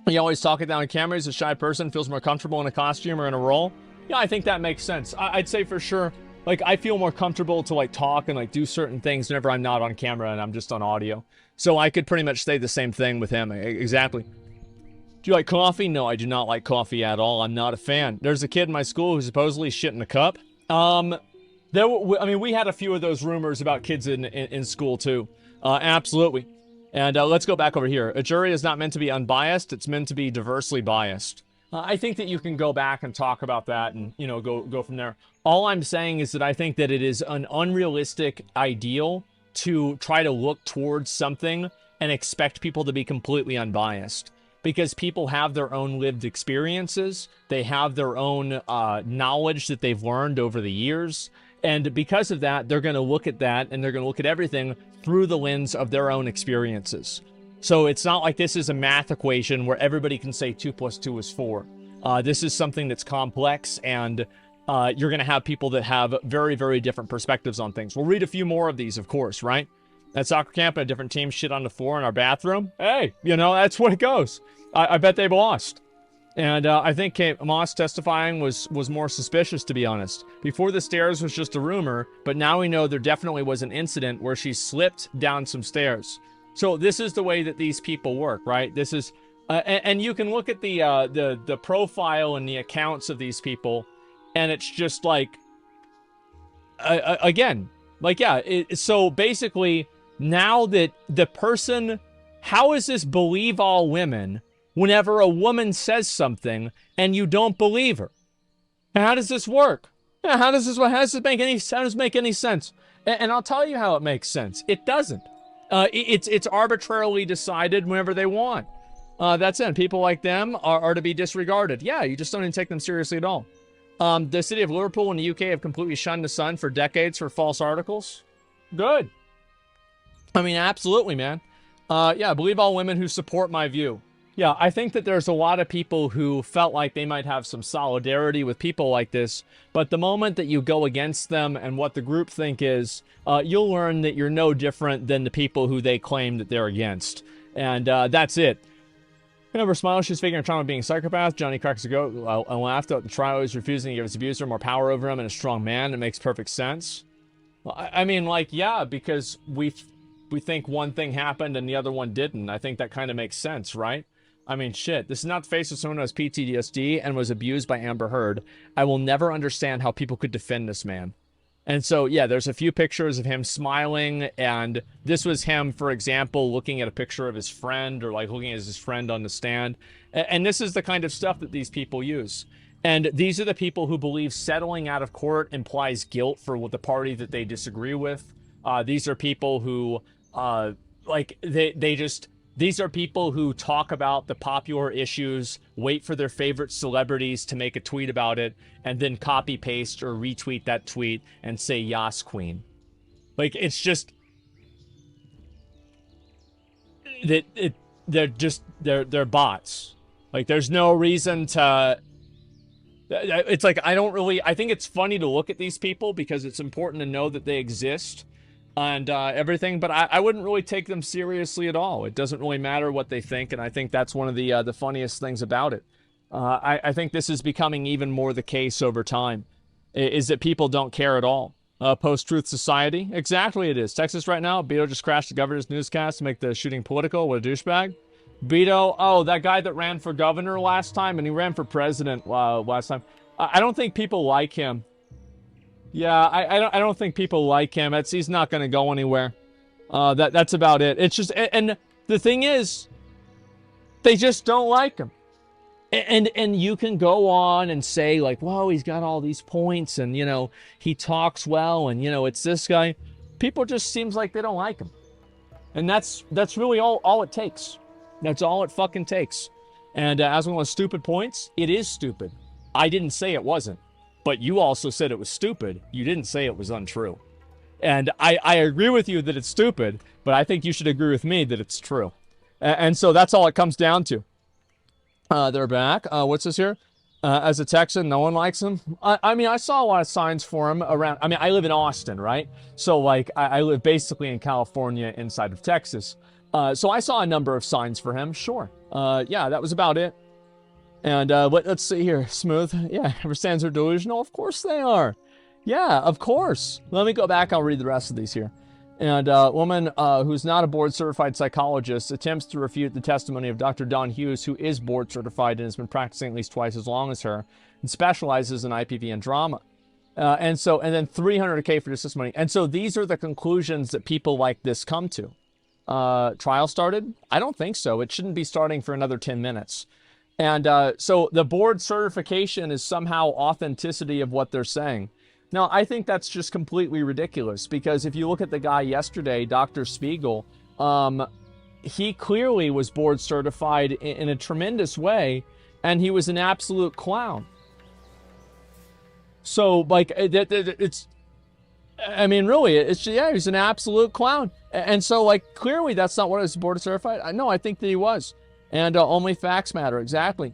You always talk it down on camera. He's a shy person, feels more comfortable in a costume or in a role. Yeah, I think that makes sense. I'd say for sure, like, I feel more comfortable to, like, talk and, like, do certain things whenever I'm not on camera and I'm just on audio. So I could pretty much say the same thing with him. Exactly. Do you like coffee? No, I do not like coffee at all. I'm not a fan. There's a kid in my school who supposedly shit in a cup. I mean, we had a few of those rumors about kids in school, too. Absolutely. And let's go back over here. A jury is not meant to be unbiased. It's meant to be diversely biased. I think that you can go back and talk about that and, you know, go from there. All I'm saying is that I think that it is an unrealistic ideal to try to look towards something and expect people to be completely unbiased. Because people have their own lived experiences. They have their own knowledge that they've learned over the years. And because of that, they're going to look at that and they're going to look at everything through the lens of their own experiences. So it's not like this is a math equation where everybody can say 2 + 2 is 4. This is something that's complex, and you're going to have people that have very, very different perspectives on things. We'll read a few more of these, of course, right? At soccer camp, a different team shit on the floor in our bathroom. Hey, you know, that's what it goes. I bet they've lost. And I think Kate Moss testifying was more suspicious, to be honest. Before the stairs was just a rumor, but now we know there definitely was an incident where she slipped down some stairs. So this is the way that these people work, right? This is, and you can look at the profile and the accounts of these people, and it's just like, again, like, yeah. So basically, now that the person, how is this believe all women whenever a woman says something and you don't believe her? How does this work? How does this make any sense? And I'll tell you how it makes sense. It doesn't. It's arbitrarily decided whenever they want. That's it. People like them are to be disregarded. Yeah, you just don't even take them seriously at all. The city of Liverpool in the UK have completely shunned the Sun for decades for false articles. Good. I mean, absolutely, man. Yeah, believe all women who support my view. Yeah, I think that there's a lot of people who felt like they might have some solidarity with people like this, but the moment that you go against them and what the groupthink is, you'll learn that you're no different than the people who they claim that they're against. And that's it. Never smiles, she's figuring trauma being a psychopath. Johnny cracks a goat. I laughed at the trial. He's refusing to give his abuser more power over him and a strong man. It makes perfect sense. I mean, like, yeah, because we think one thing happened and the other one didn't. I think that kind of makes sense, right? I mean, shit, this is not the face of someone who has PTSD and was abused by Amber Heard. I will never understand how people could defend this man. And so, yeah, there's a few pictures of him smiling, and this was him, for example, looking at a picture of his friend, or like looking at his friend on the stand. And this is the kind of stuff that these people use. And these are the people who believe settling out of court implies guilt for the party that they disagree with. These are people who, these are people who talk about the popular issues, wait for their favorite celebrities to make a tweet about it, and then copy paste or retweet that tweet and say Yas Queen. Like, it's just that they're bots. Like, there's no reason to... It's like, I think it's funny to look at these people because it's important to know that they exist and everything, but I wouldn't really take them seriously at all. It doesn't really matter what they think, and I think that's one of the funniest things about it. I think this is becoming even more the case over time, is that people don't care at all. Post-truth society? Exactly it is. Texas right now, Beto just crashed the governor's newscast to make the shooting political. What a douchebag. Beto, oh, that guy that ran for governor last time, and he ran for president last time. I don't think people like him. Yeah, I don't think people like him. He's not going to go anywhere. That's about it. It's just, and the thing is, they just don't like him. And you can go on and say, like, whoa, he's got all these points, and, you know, he talks well, and, you know, it's this guy. People just seems like they don't like him. And that's really all it takes. That's all it fucking takes. And as one of those stupid points, it is stupid. I didn't say it wasn't. But you also said it was stupid. You didn't say it was untrue. And I agree with you that it's stupid, but I think you should agree with me that it's true. And so that's all it comes down to. They're back. What's this here? As a Texan, no one likes him. I mean, I saw a lot of signs for him around. I mean, I live in Austin, right? So, like, I live basically in California inside of Texas. So I saw a number of signs for him, sure. Yeah, that was about it. And let's see here. Smooth. Yeah, Ambersands are delusional? Of course they are. Yeah, of course. Let me go back. I'll read the rest of these here. And a woman who's not a board-certified psychologist attempts to refute the testimony of Dr. Don Hughes, who is board-certified and has been practicing at least twice as long as her and specializes in IPV and drama. And then $300K for this testimony. And so these are the conclusions that people like this come to. Trial started? I don't think so. It shouldn't be starting for another 10 minutes. And so the board certification is somehow authenticity of what they're saying. Now, I think that's just completely ridiculous, because if you look at the guy yesterday, Dr. Spiegel, he clearly was board certified in a tremendous way, and he was an absolute clown. So, like, it's... I mean, really, yeah, he's an absolute clown. And so, like, clearly that's not what is board certified. No, I think that he was. And only facts matter, exactly.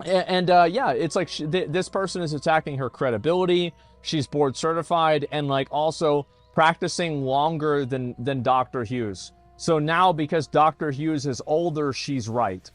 And yeah, it's like this person is attacking her credibility. She's board certified and, like, also practicing longer than Dr. Hughes. So now, because Dr. Hughes is older, she's right.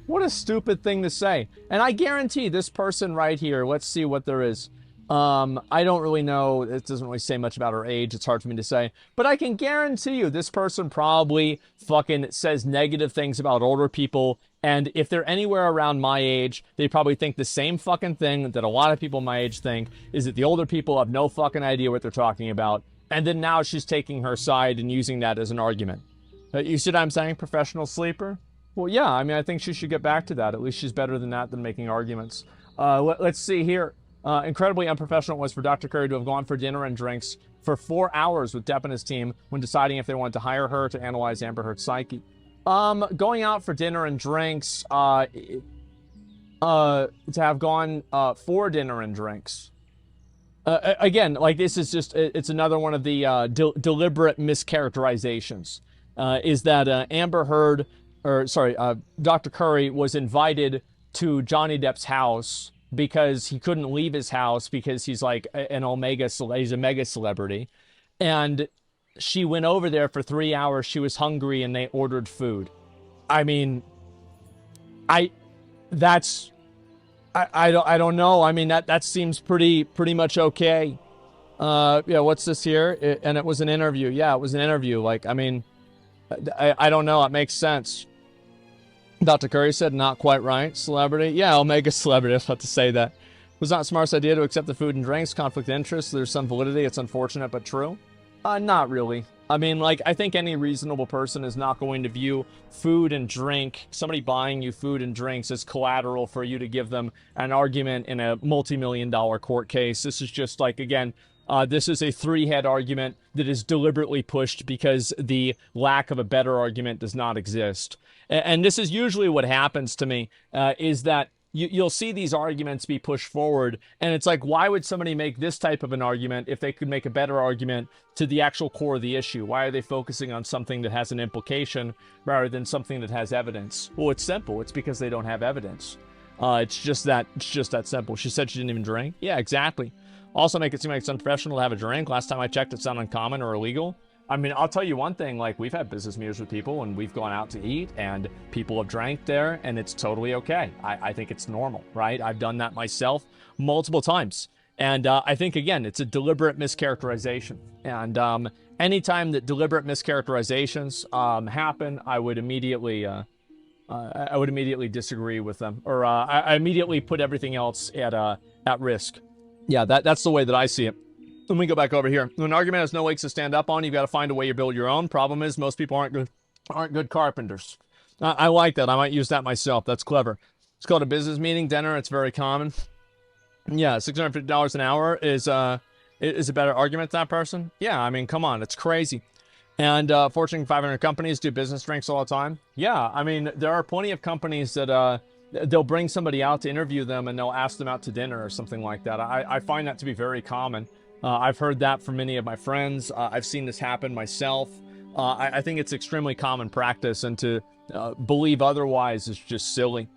What a stupid thing to say. And I guarantee this person right here, let's see what there is. I don't really know. It doesn't really say much about her age. It's hard for me to say. But I can guarantee you this person probably fucking says negative things about older people. And if they're anywhere around my age, they probably think the same fucking thing that a lot of people my age think, is that the older people have no fucking idea what they're talking about. And then now she's taking her side and using that as an argument. You see what I'm saying? Professional sleeper? Well, yeah. I mean, I think she should get back to that. At least she's better than that, than making arguments. Let's see here. Incredibly unprofessional it was for Dr. Curry to have gone for dinner and drinks for 4 hours with Depp and his team when deciding if they wanted to hire her to analyze Amber Heard's psyche. Going out for dinner and drinks, to have gone for dinner and drinks. Again, like, this is just, it's another one of the deliberate mischaracterizations. Is that Amber Heard, or sorry, Dr. Curry was invited to Johnny Depp's house because he couldn't leave his house because he's like he's a mega celebrity. And she went over there for 3 hours. She was hungry and they ordered food. I mean, I don't know. I mean, that seems pretty much okay. Yeah, what's this here? And it was an interview. Yeah, it was an interview. Like, I mean, I don't know. It makes sense. Dr. Curry said, not quite right. Celebrity? Yeah, Omega celebrity. I was about to say that. It was not the smartest idea to accept the food and drinks. Conflict of interest. There's some validity. It's unfortunate, but true. Not really. I mean, like, I think any reasonable person is not going to view food and drink, somebody buying you food and drinks, as collateral for you to give them an argument in a multi-million-dollar court case. This is just like, again, this is a three-head argument that is deliberately pushed because the lack of a better argument does not exist. And this is usually what happens to me, is that you'll see these arguments be pushed forward, and it's like, why would somebody make this type of an argument if they could make a better argument to the actual core of the issue? Why are they focusing on something that has an implication rather than something that has evidence? Well, it's simple. It's because they don't have evidence. It's just that simple. She said she didn't even drink. Yeah, exactly. Also make it seem like it's unprofessional to have a drink. Last time I checked, it's not uncommon or illegal. I mean, I'll tell you one thing, like, we've had business meetings with people, and we've gone out to eat, and people have drank there, and it's totally okay. I think it's normal, right? I've done that myself multiple times. And I think, again, it's a deliberate mischaracterization. And anytime that deliberate mischaracterizations happen, I would immediately disagree with them. Or I immediately put everything else at risk. Yeah, that's the way that I see it. Let me go back over here. When an argument has no legs to stand up on, you've got to find a way to build your own. Problem is, most people aren't good carpenters. I like that. I might use that myself. That's clever. It's called a business meeting dinner. It's very common. Yeah, $650 an hour is a better argument to that person. Yeah, I mean, come on, it's crazy. And Fortune 500 companies do business drinks all the time. Yeah, I mean, there are plenty of companies that they'll bring somebody out to interview them, and they'll ask them out to dinner or something like that. I find that to be very common. I've heard that from many of my friends. I've seen this happen myself. I think it's extremely common practice, and to believe otherwise is just silly.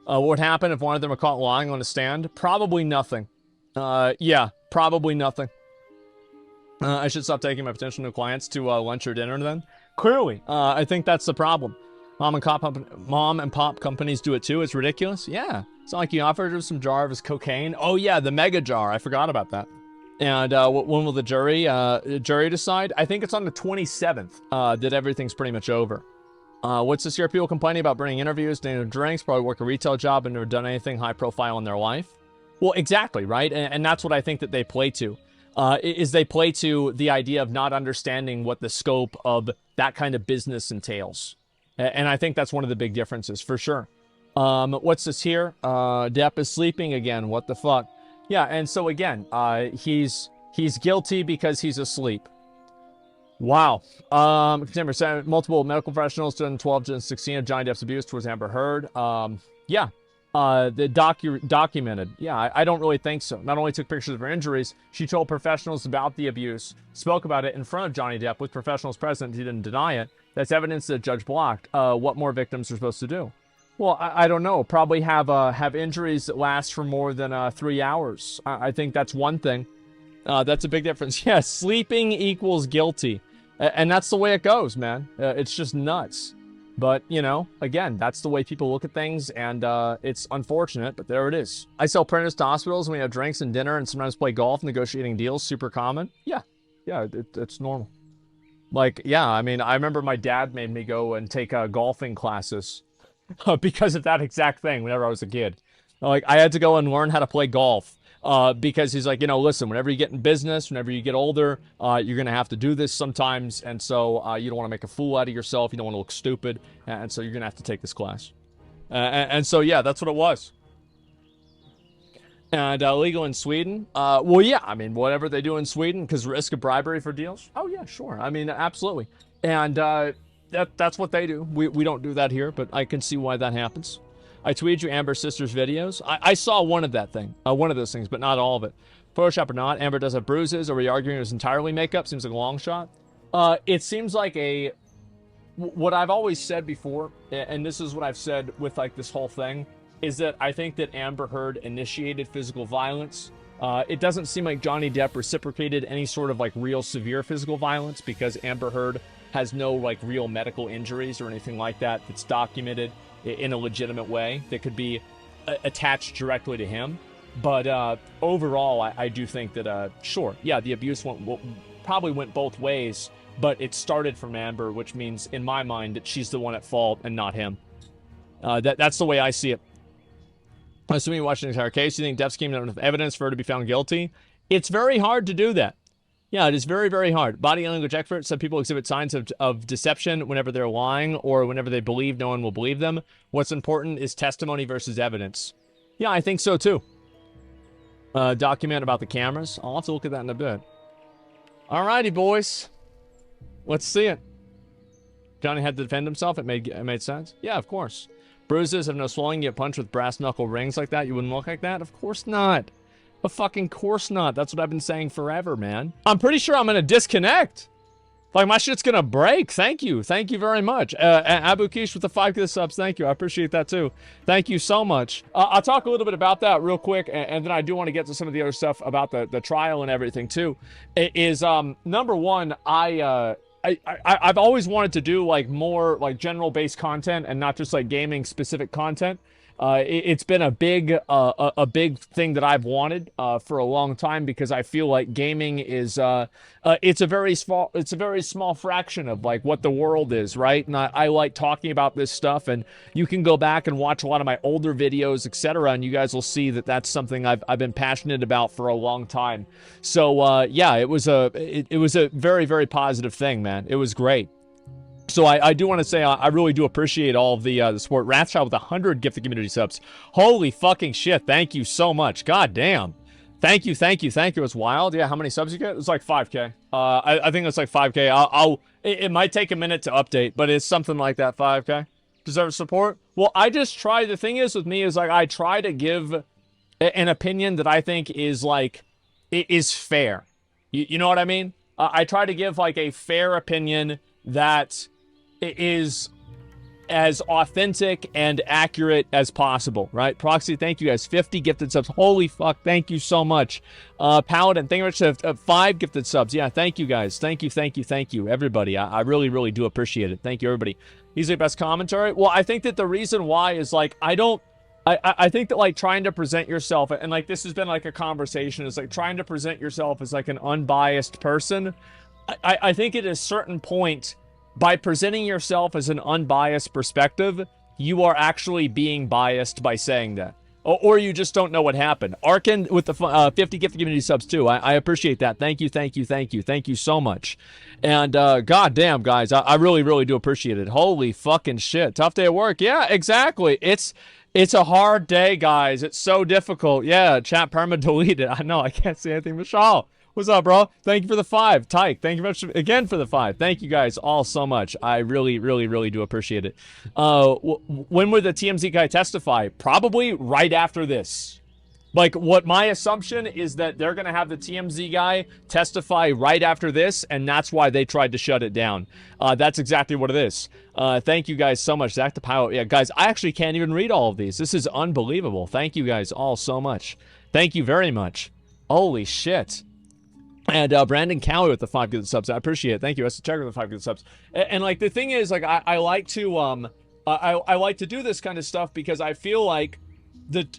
What would happen if one of them were caught lying on a stand? Probably nothing. Yeah, probably nothing. I should stop taking my potential new clients to lunch or dinner then. Clearly, I think that's the problem. Mom and pop companies do it too. It's ridiculous. Yeah, it's not like he offered her some jar of his cocaine. Oh yeah, the mega jar. I forgot about that. And when will the jury decide? I think it's on the 27th that everything's pretty much over. What's this year? People complaining about bringing interviews, dating drinks, probably work a retail job and never done anything high profile in their life. Well, exactly, right? And that's what I think that they play to. Is they play to the idea of not understanding what the scope of that kind of business entails. And I think that's one of the big differences, for sure. What's this here? Depp is sleeping again. What the fuck? Yeah, and so again, he's guilty because he's asleep. Wow. Multiple medical professionals, 2012 to 2016, of Johnny Depp's abuse towards Amber Heard. Yeah. The documented. Yeah, I don't really think so. Not only took pictures of her injuries, she told professionals about the abuse, spoke about it in front of Johnny Depp with professionals present. He didn't deny it. That's evidence that judge blocked. What more victims are supposed to do? Well, I don't know. Probably have injuries that last for more than 3 hours. I think that's one thing. That's a big difference. Yeah, sleeping equals guilty. And that's the way it goes, man. It's just nuts. But, you know, again, that's the way people look at things, and it's unfortunate, but there it is. I sell printers to hospitals, and we have drinks and dinner, and sometimes play golf, negotiating deals, super common. Yeah, it's normal. Like, yeah, I mean, I remember my dad made me go and take golfing classes because of that exact thing whenever I was a kid. Like, I had to go and learn how to play golf. Because he's like, you know, listen, whenever you get in business, whenever you get older, you're going to have to do this sometimes. And so you don't want to make a fool out of yourself. You don't want to look stupid. And so you're going to have to take this class. And so, yeah, that's what it was. And legal in Sweden. Well, yeah, I mean, whatever they do in Sweden, because risk of bribery for deals. Oh, yeah, sure. I mean, absolutely. And that's what they do. We don't do that here, but I can see why that happens. I tweeted you Amber's sister's videos. I saw one of those things, but not all of it. Photoshop or not, Amber does have bruises. Are we arguing it was entirely makeup? Seems like a long shot. It seems like what I've always said before, and this is what I've said with like this whole thing, is that I think that Amber Heard initiated physical violence. It doesn't seem like Johnny Depp reciprocated any sort of like real severe physical violence, because Amber Heard has no like real medical injuries or anything like that that's documented in a legitimate way that could be attached directly to him. But overall, I do think that, sure, yeah, the abuse probably went both ways, but it started from Amber, which means, in my mind, that she's the one at fault and not him. That's the way I see it. Assuming you watched the entire case, you think Depp's came down with evidence for her to be found guilty? It's very hard to do that. Yeah, it is very, very hard. Body language experts said people exhibit signs of deception whenever they're lying or whenever they believe no one will believe them. What's important is testimony versus evidence. Yeah, I think so too. Document about the cameras. I'll have to look at that in a bit. Alrighty, boys. Let's see it. Johnny had to defend himself. It made sense. Yeah, of course. Bruises have no swelling, you get punched with brass knuckle rings like that, you wouldn't look like that? Of course not. Of fucking course not. That's what I've been saying forever, man. I'm pretty sure I'm gonna disconnect. Like, my shit's gonna break. Thank you. Thank you very much. Abu Kish with the 5 gift subs. Thank you. I appreciate that, too. Thank you so much. I'll talk a little bit about that real quick, and then I do want to get to some of the other stuff about the trial and everything, too. Number one, I've always wanted to do, like, more, like, general-based content and not just, like, gaming-specific content. It's been a big thing that I've wanted for a long time, because I feel like gaming is it's a very small fraction of like what the world is, right? And I like talking about this stuff, and you can go back and watch a lot of my older videos, etc., and you guys will see that that's something I've been passionate about for a long time. So yeah, it was a very, very positive thing, man. It was great. So I do want to say I really do appreciate all of the support. Wrathchild with 100 gifted community subs. Holy fucking shit. Thank you so much. God damn. Thank you. It was wild. Yeah, how many subs you get? It was like 5K. I think it's like 5K. It might take a minute to update, but it's something like that, 5K. Deserves support? Well, I just try. The thing is with me is like I try to give an opinion that I think is like, it is fair. You know what I mean? I try to give like a fair opinion that is as authentic and accurate as possible, right? Proxy, thank you guys. 50 gifted subs. Holy fuck, thank you so much. Paladin, thank you very much. 5 gifted subs. Yeah, thank you guys. Thank you, everybody. I really, really do appreciate it. Thank you, everybody. Easily best commentary. Well, I think that the reason why is like, I think that like trying to present yourself, and like this has been like a conversation, is like trying to present yourself as like an unbiased person. I think at a certain point, by presenting yourself as an unbiased perspective, you are actually being biased by saying that. Or you just don't know what happened. Arkin with the 50 gifted community subs too. I appreciate that. Thank you so much. And goddamn, guys, I really, really do appreciate it. Holy fucking shit. Tough day at work. Yeah, exactly. It's a hard day, guys. It's so difficult. Yeah, chat perma deleted. I know, I can't see anything. Michelle, what's up, bro? Thank you for the 5. Tyke, thank you very much again for the 5. Thank you guys all so much. I really, really, really do appreciate it. When would the TMZ guy testify? Probably right after this. Like, what my assumption is that they're going to have the TMZ guy testify right after this, and that's why they tried to shut it down. That's exactly what it is. Thank you guys so much. Zach the Pilot. Yeah, guys, I actually can't even read all of these. This is unbelievable. Thank you guys all so much. Thank you very much. Holy shit. And Brandon Cowie with the 5 good subs. I appreciate it. Thank you. That's the checker with the 5 good subs. And like the thing is, like I like to I like to do this kind of stuff because I feel like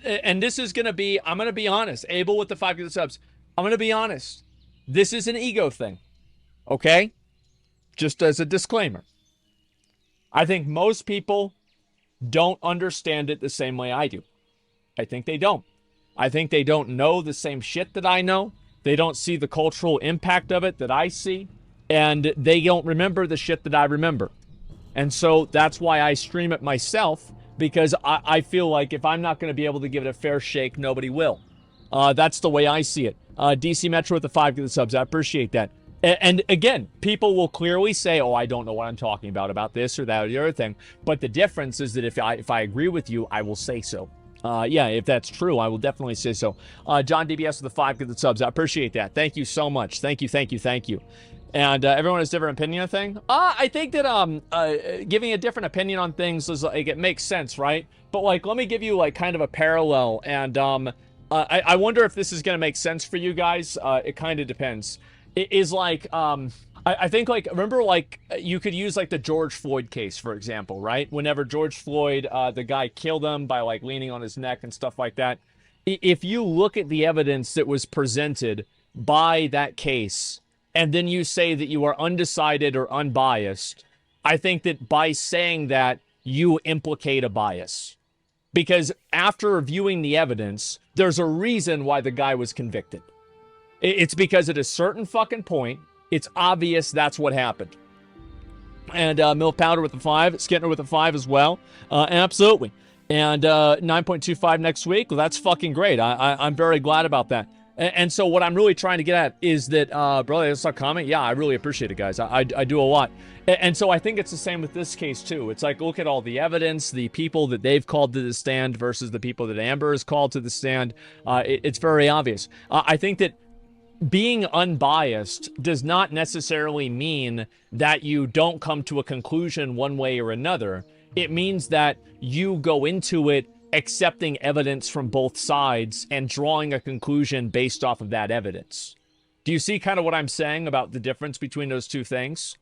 and this is gonna be, I'm gonna be honest. Abel with the 5 good subs. I'm gonna be honest. This is an ego thing. Okay? Just as a disclaimer. I think most people don't understand it the same way I do. I think they don't. I think they don't know the same shit that I know. They don't see the cultural impact of it that I see, and they don't remember the shit that I remember. And so that's why I stream it myself, because I feel like if I'm not going to be able to give it a fair shake, nobody will. That's the way I see it. DC Metro with the 5 good subs. I appreciate that. And again, people will clearly say, oh, I don't know what I'm talking about this or that or the other thing. But the difference is that if I agree with you, I will say so. Yeah, if that's true, I will definitely say so. John DBS with the 5 good subs. I appreciate that. Thank you so much. Thank you. And everyone has different opinion on thing. I think that giving a different opinion on things is like, it makes sense, right? But like, let me give you like kind of a parallel. And I wonder if this is gonna make sense for you guys. It kind of depends. It is like I think, like, remember, like, you could use, like, the George Floyd case, for example, right? Whenever George Floyd, the guy killed him by, like, leaning on his neck and stuff like that. If you look at the evidence that was presented by that case, and then you say that you are undecided or unbiased, I think that by saying that, you implicate a bias. Because after reviewing the evidence, there's a reason why the guy was convicted. It's because at a certain fucking point, it's obvious that's what happened. And Milk Powder with the 5. Skintner with the 5 as well. Absolutely. And 9.25 next week. Well, that's fucking great. I'm very glad about that. And so what I'm really trying to get at is that, brother, that's a comment. Yeah, I really appreciate it, guys. I do a lot. And so I think it's the same with this case, too. It's like, look at all the evidence, the people that they've called to the stand versus the people that Amber has called to the stand. It's very obvious. I think that being unbiased does not necessarily mean that you don't come to a conclusion one way or another. It means that you go into it accepting evidence from both sides and drawing a conclusion based off of that evidence. Do you see kind of what I'm saying about the difference between those two things?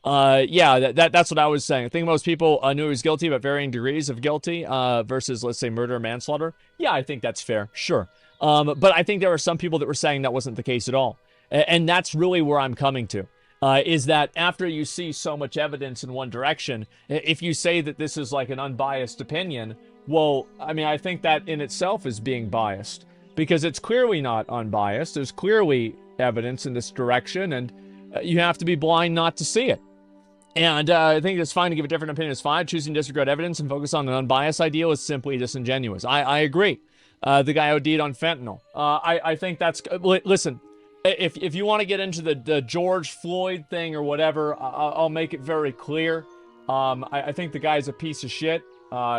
Yeah, that's what I was saying. I think most people knew he was guilty, but varying degrees of guilty versus, let's say, murder or manslaughter. Yeah, I think that's fair. Sure. But I think there are some people that were saying that wasn't the case at all. And that's really where I'm coming to. Is that after you see so much evidence in one direction, if you say that this is like an unbiased opinion, well, I mean, I think that in itself is being biased because it's clearly not unbiased. There's clearly evidence in this direction, and you have to be blind not to see it. And I think it's fine to give a different opinion. It's fine. Choosing to disregard evidence and focus on an unbiased ideal is simply disingenuous. I agree. The guy OD'd on fentanyl. I think that's... Listen, if you want to get into the George Floyd thing or whatever, I'll make it very clear. I think the guy's a piece of shit.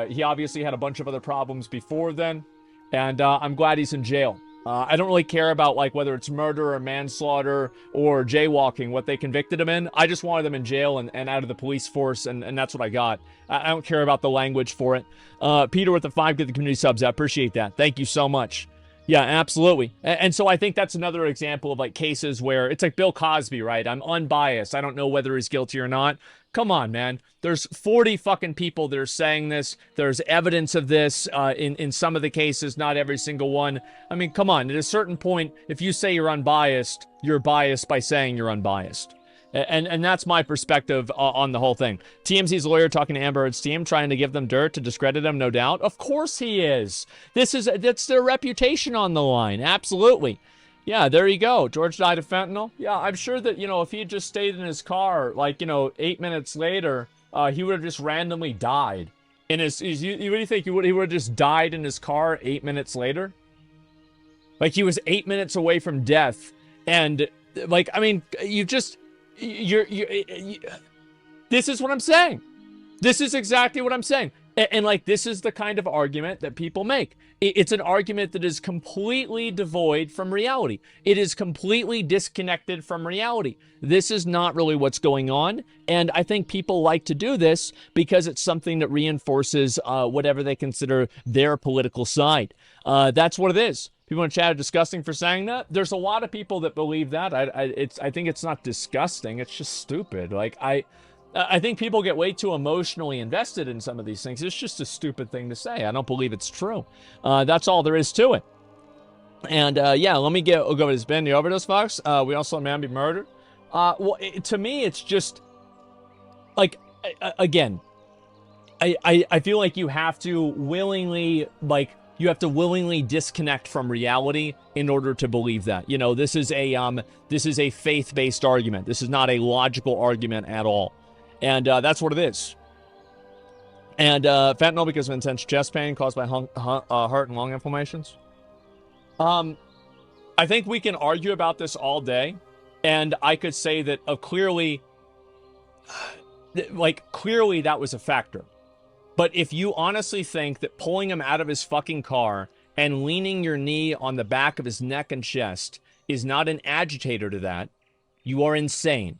He obviously had a bunch of other problems before then, and I'm glad he's in jail. I don't really care about like whether it's murder or manslaughter or jaywalking, what they convicted him in. I just wanted them in jail and out of the police force, and that's what I got. I don't care about the language for it. Peter with the 5 get the community subs. I appreciate that. Thank you so much. Yeah, absolutely. And so I think that's another example of like cases where it's like Bill Cosby, right? I'm unbiased. I don't know whether he's guilty or not. Come on, man. There's 40 fucking people that are saying this. There's evidence of this in some of the cases, not every single one. I mean, come on. At a certain point, if you say you're unbiased, you're biased by saying you're unbiased. And that's my perspective on the whole thing. TMZ's lawyer talking to Amber Heard's team, trying to give them dirt to discredit them, no doubt. Of course he is. That's their reputation on the line. Absolutely. Yeah, there you go. George died of fentanyl. Yeah, I'm sure that, if he had just stayed in his car, 8 minutes later, he would have just randomly died. What do you think? He would have just died in his car 8 minutes later? Like, he was 8 minutes away from death. And, I mean, this is what I'm saying. This is exactly what I'm saying. And this is the kind of argument that people make. It's an argument that is completely devoid from reality. It is completely disconnected from reality. This is not really what's going on. And I think people like to do this because it's something that reinforces whatever they consider their political side. That's what it is. People in chat are disgusting for saying that. There's a lot of people that believe that. I think it's not disgusting. It's just stupid. I think people get way too emotionally invested in some of these things. It's just a stupid thing to say. I don't believe it's true. That's all there is to it. And yeah, let me go to this Ben, the overdose, Fox. We also saw a man be murdered. Well, to me, it's just again, I feel like you have to willingly disconnect from reality in order to believe that. This is a faith-based argument. This is not a logical argument at all. And that's what it is. And fentanyl because of intense chest pain caused by heart and lung inflammations. I think we can argue about this all day. And I could say that clearly that was a factor. But if you honestly think that pulling him out of his fucking car and leaning your knee on the back of his neck and chest is not an agitator to that, you are insane.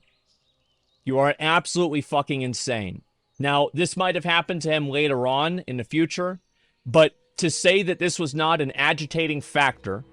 You are absolutely fucking insane. Now, this might have happened to him later on in the future, but to say that this was not an agitating factor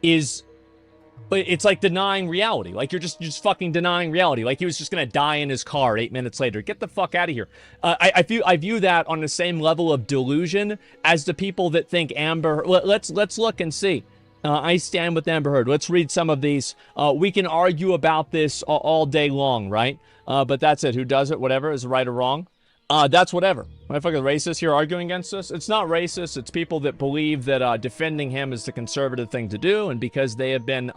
it's like denying reality. Like, you're just fucking denying reality. Like, he was just gonna die in his car 8 minutes later. Get the fuck out of here. I view that on the same level of delusion as the people that think Amber... Let's look and see. I stand with Amber Heard. Let's read some of these. We can argue about this all day long, right? But that's it. Who does it? Whatever is right or wrong. That's whatever. Motherfucking racist here arguing against us. It's not racist. It's people that believe that defending him is the conservative thing to do, and because they have been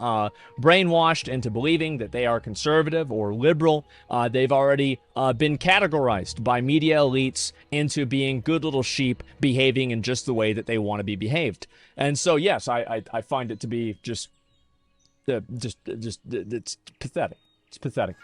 brainwashed into believing that they are conservative or liberal, they've already been categorized by media elites into being good little sheep behaving in just the way that they want to be behaved. And so, yes, I find it to be just it's pathetic. It's pathetic.